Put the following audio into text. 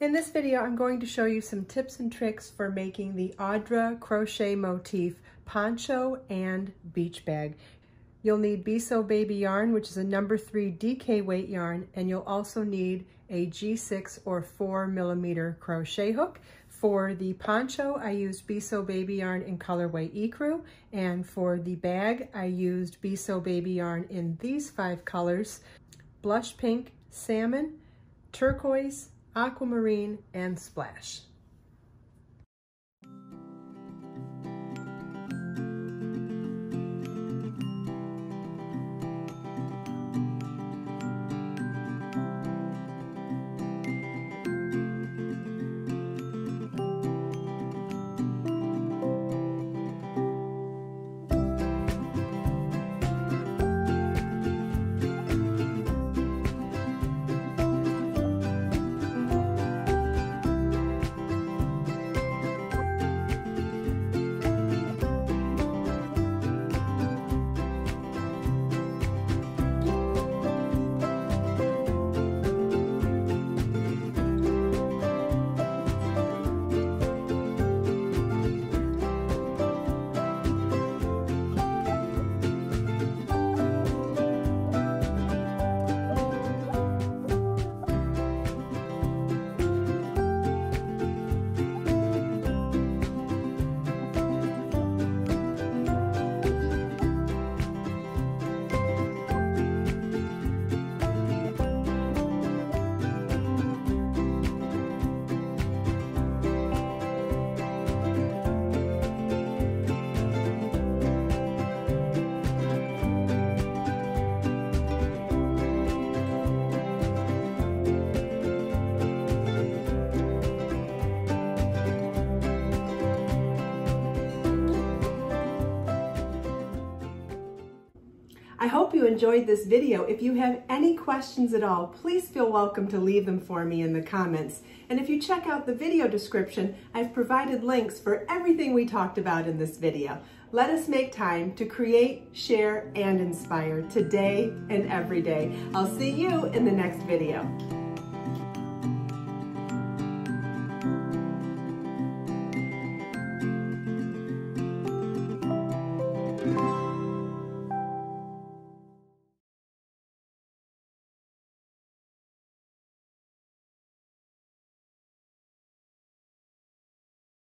In this video, I'm going to show you some tips and tricks for making the Audra crochet motif poncho and beach bag. You'll need Beso Baby yarn, which is a number 3 DK weight yarn, and you'll also need a G6 or 4mm crochet hook. For the poncho, I used Beso Baby yarn in colorway Ecru, and for the bag, I used Beso Baby yarn in these 5 colors: blush pink, salmon, turquoise, aquamarine, and splash. I hope you enjoyed this video. If you have any questions at all, please feel welcome to leave them for me in the comments. And if you check out the video description, I've provided links for everything we talked about in this video. Let us make time to create, share, and inspire today and every day. I'll see you in the next video.